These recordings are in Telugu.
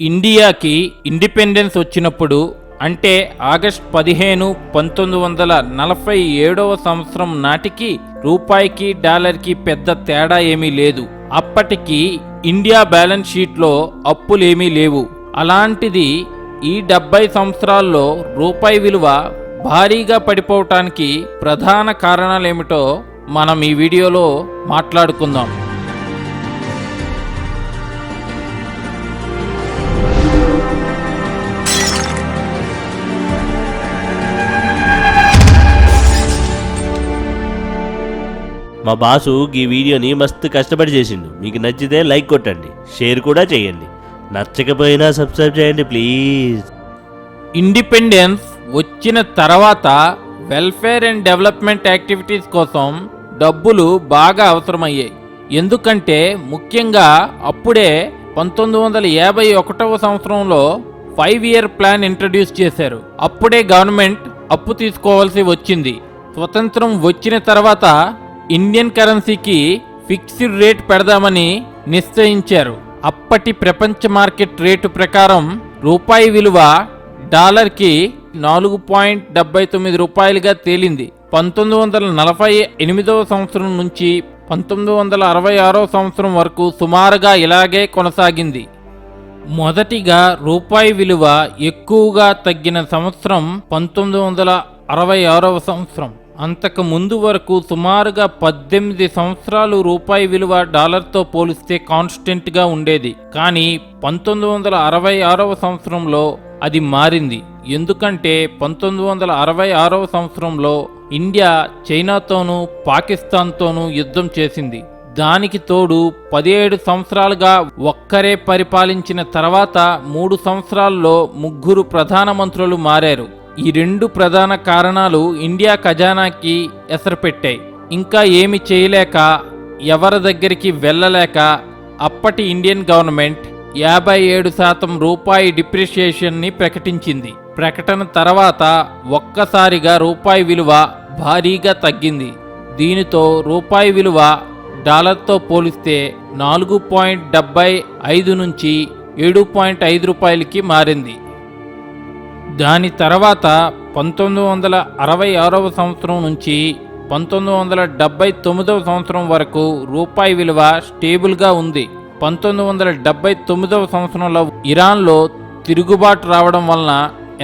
ఇండియాకి ఇండిపెండెన్స్ వచ్చినప్పుడు అంటే ఆగస్ట్ 15, 1947 సంవత్సరం నాటికి రూపాయికి డాలర్కి పెద్ద తేడా ఏమీ లేదు. అప్పటికి ఇండియా బ్యాలెన్స్ షీట్లో అప్పులేమీ లేవు. అలాంటిది ఈ 70 సంవత్సరాల్లో రూపాయి విలువ భారీగా పడిపోవటానికి ప్రధాన కారణాలేమిటో మనం ఈ వీడియోలో మాట్లాడుకుందాం. మా బాసు ఈ వీడియోని మస్తు కష్టపడి చేసిండు. మీకు నచ్చితే లైక్ కొట్టండి, షేర్ కూడా చేయండి, నచ్చకపోయినా సబ్స్క్రైబ్ చేయండి ప్లీజ్. ఇండిపెండెన్స్ వచ్చిన తర్వాత వెల్ఫేర్ అండ్ డెవలప్మెంట్ యాక్టివిటీస్ కోసం డబ్బులు బాగా అవసరమయ్యాయి. ఎందుకంటే ముఖ్యంగా అప్పుడే 1951 సంవత్సరంలో 5 ఇయర్ ప్లాన్ ఇంట్రడ్యూస్ చేశారు. అప్పుడే గవర్నమెంట్ అప్పు తీసుకోవాల్సి వచ్చింది. స్వతంత్రం వచ్చిన తర్వాత ఇండియన్ కరెన్సీకి ఫిక్స్డ్ రేట్ పెడదామని నిశ్చయించారు. అప్పటి ప్రపంచ మార్కెట్ రేటు ప్రకారం రూపాయి విలువ డాలర్కి 4.79 రూపాయలుగా తేలింది. 1948 సంవత్సరం నుంచి 1966 సంవత్సరం వరకు సుమారుగా ఇలాగే కొనసాగింది. మొదటిగా రూపాయి విలువ ఎక్కువగా తగ్గిన సంవత్సరం 1966 సంవత్సరం. అంతకు ముందు వరకు సుమారుగా 18 సంవత్సరాలు రూపాయి విలువ డాలర్తో పోలిస్తే కాన్స్టెంట్గా ఉండేది. కానీ 1966 సంవత్సరంలో అది మారింది. ఎందుకంటే 1966 సంవత్సరంలో ఇండియా చైనాతోనూ పాకిస్తాన్తోనూ యుద్ధం చేసింది. దానికి తోడు 17 సంవత్సరాలుగా ఒక్కరే పరిపాలించిన తర్వాత 3 సంవత్సరాల్లో 3 ప్రధానమంత్రులు మారారు. ఈ 2 ప్రధాన కారణాలు ఇండియా ఖజానాకి ఎసరుపెట్టాయి. ఇంకా ఏమి చేయలేక, ఎవరి దగ్గరికి వెళ్ళలేక అప్పటి ఇండియన్ గవర్నమెంట్ 57% రూపాయి డిప్రిషియేషన్ని ప్రకటించింది. ప్రకటన తర్వాత ఒక్కసారిగా రూపాయి విలువ భారీగా తగ్గింది. దీనితో రూపాయి విలువ డాలర్తో పోలిస్తే 4.75 నుంచి 7.5 రూపాయలకి మారింది. దాని తర్వాత 1966 సంవత్సరం నుంచి 1979 సంవత్సరం వరకు రూపాయి విలువ స్టేబుల్గా ఉంది. 1979 సంవత్సరంలో ఇరాన్లో తిరుగుబాటు రావడం వలన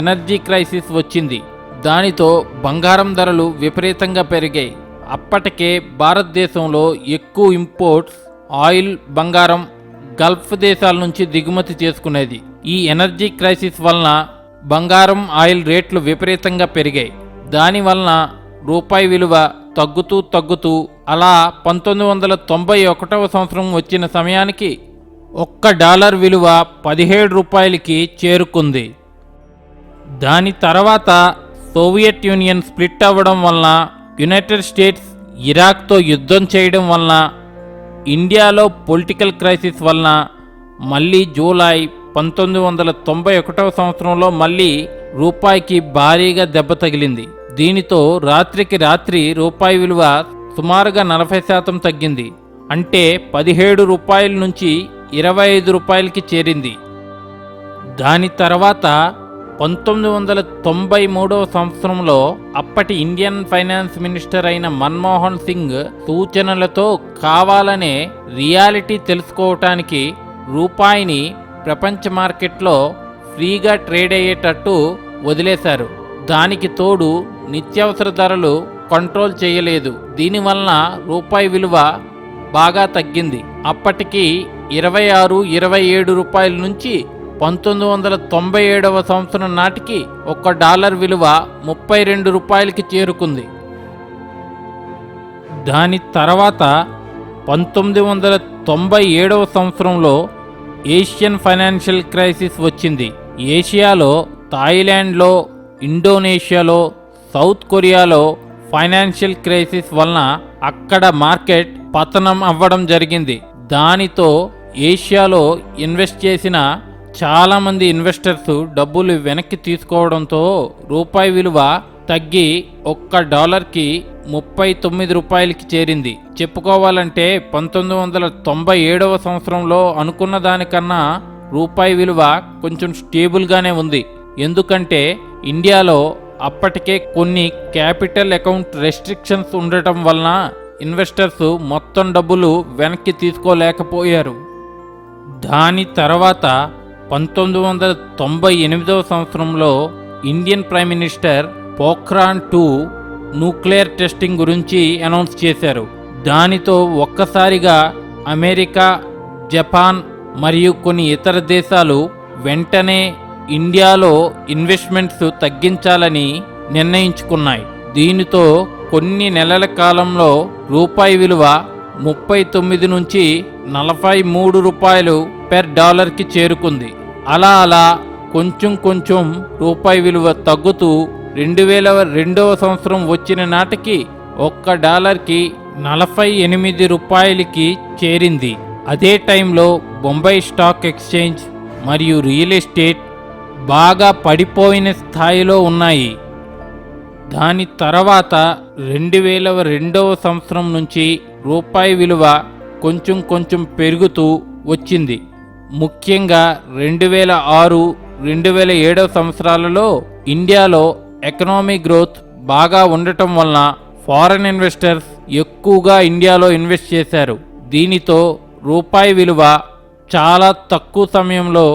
ఎనర్జీ క్రైసిస్ వచ్చింది. దానితో బంగారం ధరలు విపరీతంగా పెరిగాయి. అప్పటికే భారతదేశంలో ఎక్కువ ఇంపోర్ట్స్ ఆయిల్, బంగారం గల్ఫ్ దేశాల నుంచి దిగుమతి చేసుకునేది. ఈ ఎనర్జీ క్రైసిస్ వలన బంగారం, ఆయిల్ రేట్లు విపరీతంగా పెరిగాయి. దానివలన రూపాయి విలువ తగ్గుతూ అలా 1991 సంవత్సరం వచ్చిన సమయానికి $1 విలువ 17 రూపాయలకి చేరుకుంది. దాని తర్వాత సోవియట్ యూనియన్ స్ప్లిట్ అవ్వడం వలన, యునైటెడ్ స్టేట్స్ ఇరాక్తో యుద్ధం చేయడం వలన, ఇండియాలో పొలిటికల్ క్రైసిస్ వలన మళ్ళీ జూలై 1991 సంవత్సరంలో మళ్ళీ రూపాయికి భారీగా దెబ్బ తగిలింది. దీనితో రాత్రికి రాత్రి రూపాయి విలువ సుమారుగా 40% తగ్గింది. అంటే 17 రూపాయల నుంచి 25 రూపాయలకి చేరింది. దాని తర్వాత 1993 సంవత్సరంలో అప్పటి ఇండియన్ ఫైనాన్స్ మినిస్టర్ అయిన మన్మోహన్ సింగ్ సూచనలతో కావాలనే రియాలిటీ తెలుసుకోవటానికి రూపాయిని ప్రపంచ మార్కెట్లో ఫ్రీగా ట్రేడ్ అయ్యేటట్టు వదిలేశారు. దానికి తోడు నిత్యావసర ధరలు కంట్రోల్ చేయలేదు. దీనివలన రూపాయి విలువ బాగా తగ్గింది. అప్పటికి 26, 27 రూపాయల నుంచి 1997 సంవత్సరం నాటికి $1 విలువ 32 రూపాయలకి చేరుకుంది. దాని తర్వాత 1997 సంవత్సరంలో ఏషియన్ ఫైనాన్షియల్ క్రైసిస్ వచ్చింది. ఏషియాలో థాయిలాండ్లో, ఇండోనేషియాలో, సౌత్ కొరియాలో ఫైనాన్షియల్ క్రైసిస్ వలన అక్కడ మార్కెట్ పతనం అవ్వడం జరిగింది. దానితో ఏషియాలో ఇన్వెస్ట్ చేసిన చాలామంది ఇన్వెస్టర్స్ డబ్బులు వెనక్కి తీసుకోవడంతో రూపాయి విలువ తగ్గి $1కి 39 రూపాయలకి చేరింది. చెప్పుకోవాలంటే 1997 సంవత్సరంలో అనుకున్న దానికన్నా రూపాయి విలువ కొంచెం స్టేబుల్గానే ఉంది. ఎందుకంటే ఇండియాలో అప్పటికే కొన్ని క్యాపిటల్ అకౌంట్ రెస్ట్రిక్షన్స్ ఉండటం వలన ఇన్వెస్టర్స్ మొత్తం డబ్బులు వెనక్కి తీసుకోలేకపోయారు. దాని తర్వాత 1998వ సంవత్సరంలో Indian prime minister Pokhran 2 nuclear testing గురించి అనౌన్స్ చేశారు. దానితో ఒక్కసారిగా అమెరికా, జపాన్ మరియు కొన్ని ఇతర దేశాలు వెంటనే ఇండియాలో ఇన్వెస్ట్మెంట్స్ తగ్గించాలని నిర్ణయించుకున్నాయి. దీనితో కొన్ని నెలల కాలంలో రూపాయి విలువ 39 నుంచి 43 రూపాయలు పెర్ డాలర్కి చేరుకుంది. అలా కొంచెం కొంచెం రూపాయి విలువ తగ్గుతూ 2002వ సంవత్సరం వచ్చిన నాటికి $1కి 48 రూపాయలకి చేరింది. అదే టైంలో బొంబాయి స్టాక్ ఎక్స్చేంజ్ మరియు రియల్ ఎస్టేట్ బాగా పడిపోయిన స్థాయిలో ఉన్నాయి. దాని తర్వాత 2002వ సంవత్సరం నుంచి రూపాయి విలువ కొంచెం కొంచెం పెరుగుతూ వచ్చింది. ముఖ్యంగా 2006, 2007 సంవత్సరాలలో ఇండియాలో ఎకనామిక్ గ్రోత్ బాగా ఉండటం వలన ఫారెన్ ఇన్వెస్టర్స్ ఎక్కువగా ఇండియాలో ఇన్వెస్ట్ చేశారు. దీనితో రూపాయి విలువ చాలా తక్కువ సమయంలో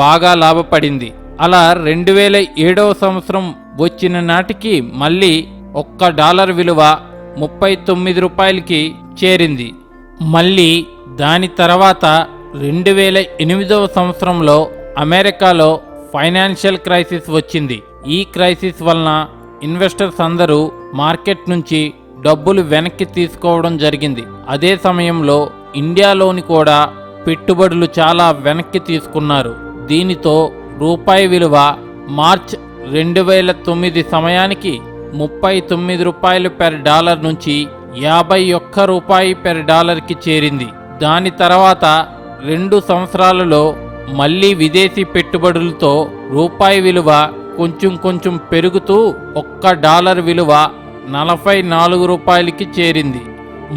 బాగా లాభపడింది. అలా 2007వ సంవత్సరం వచ్చిన నాటికి మళ్ళీ $1 విలువ 39 రూపాయలకి చేరింది. మళ్ళీ దాని తర్వాత 2008వ సంవత్సరంలో అమెరికాలో ఫైనాన్షియల్ క్రైసిస్ వచ్చింది. ఈ క్రైసిస్ వలన ఇన్వెస్టర్స్ అందరూ మార్కెట్ నుంచి డబ్బులు వెనక్కి తీసుకోవడం జరిగింది. అదే సమయంలో ఇండియాలోని కూడా పెట్టుబడులు చాలా వెనక్కి తీసుకున్నారు. దీనితో రూపాయి విలువ మార్చ్ 2009 సమయానికి 39 రూపాయలు పెర్ డాలర్ నుంచి 51 రూపాయి పెర్ డాలర్కి చేరింది. దాని తర్వాత 2 సంవత్సరాలలో మళ్ళీ విదేశీ పెట్టుబడులతో రూపాయి విలువ కొంచెం కొంచెం పెరుగుతూ $1 విలువ 44 రూపాయలకి చేరింది.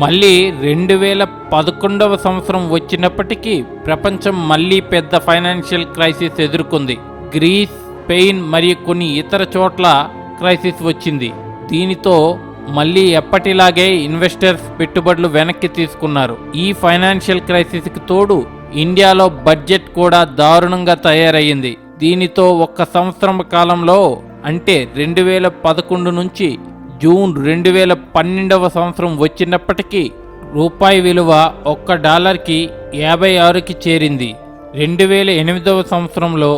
మళ్ళీ 2011వ సంవత్సరం వచ్చినప్పటికీ ప్రపంచం మళ్ళీ పెద్ద ఫైనాన్షియల్ క్రైసిస్ ఎదుర్కొంది. గ్రీస్, స్పెయిన్ మరియు కొన్ని ఇతర చోట్ల క్రైసిస్ వచ్చింది. దీనితో మళ్ళీ ఎప్పటిలాగే ఇన్వెస్టర్స్ పెట్టుబడులు వెనక్కి తీసుకున్నారు. ఈ ఫైనాన్షియల్ క్రైసిస్కి తోడు ఇండియాలో బడ్జెట్ కూడా దారుణంగా తయారయ్యింది. దీనితో 1 సంవత్సరం కాలంలో అంటే 2011 నుంచి జూన్ 2012వ సంవత్సరం వచ్చినప్పటికీ రూపాయి విలువ $1కి 56కి చేరింది. 2008వ సంవత్సరంలో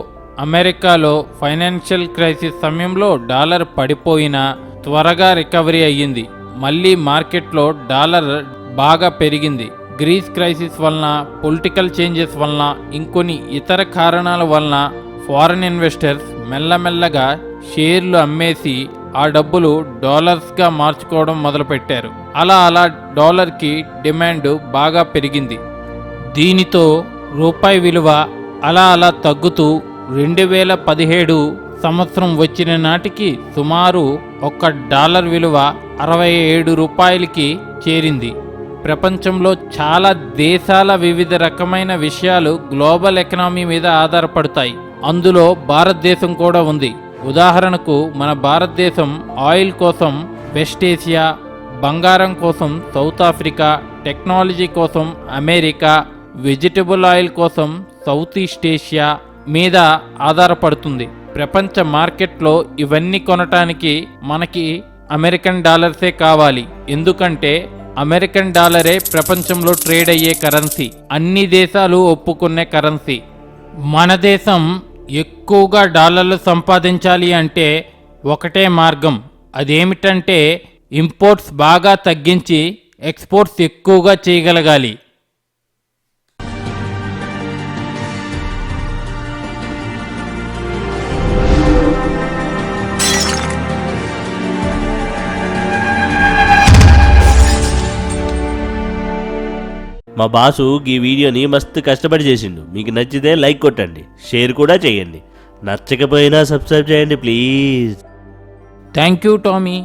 అమెరికాలో ఫైనాన్షియల్ క్రైసిస్ సమయంలో డాలర్ పడిపోయినా త్వరగా రికవరీ అయ్యింది. మళ్ళీ మార్కెట్లో డాలర్ బాగా పెరిగింది. గ్రీస్ క్రైసిస్ వలన, పొలిటికల్ చేంజెస్ వలన, ఇంకొన్ని ఇతర కారణాల వలన ఫారెన్ ఇన్వెస్టర్స్ మెల్లమెల్లగా షేర్లు అమ్మేసి ఆ డబ్బులు డాలర్స్గా మార్చుకోవడం మొదలుపెట్టారు. అలా డాలర్కి డిమాండ్ బాగా పెరిగింది. దీనితో రూపాయి విలువ అలా తగ్గుతూ 2017 సంవత్సరం వచ్చిన నాటికి సుమారు $1 విలువ 67 రూపాయలకి చేరింది. ప్రపంచంలో చాలా దేశాల వివిధ రకమైన విషయాలు గ్లోబల్ ఎకనామీ మీద ఆధారపడతాయి. అందులో భారతదేశం కూడా ఉంది. ఉదాహరణకు మన భారతదేశం ఆయిల్ కోసం వెస్ట్ ఏషియా, బంగారం కోసం సౌత్ ఆఫ్రికా, టెక్నాలజీ కోసం అమెరికా, వెజిటబుల్ ఆయిల్ కోసం సౌత్ ఈస్ట్ ఏషియా మీద ఆధారపడుతుంది. ప్రపంచ మార్కెట్లో ఇవన్నీ కొనటానికి మనకి అమెరికన్ డాలర్సే కావాలి. ఎందుకంటే అమెరికన్ డాలరే ప్రపంచంలో ట్రేడ్ అయ్యే కరెన్సీ, అన్ని దేశాలు ఒప్పుకునే కరెన్సీ. మన దేశం ఎక్కువగా డాలర్లు సంపాదించాలి అంటే ఒకటే మార్గం. అదేమిటంటే ఇంపోర్ట్స్ బాగా తగ్గించి ఎక్స్పోర్ట్స్ ఎక్కువగా చేయగలగాలి. మా బాసు ఈ వీడియోని మస్తు కష్టపడి చేసిండు. మీకు నచ్చితే లైక్ కొట్టండి, షేర్ కూడా చేయండి. నచ్చకపోయినా సబ్స్క్రైబ్ చేయండి ప్లీజ్. Thank you Tommy.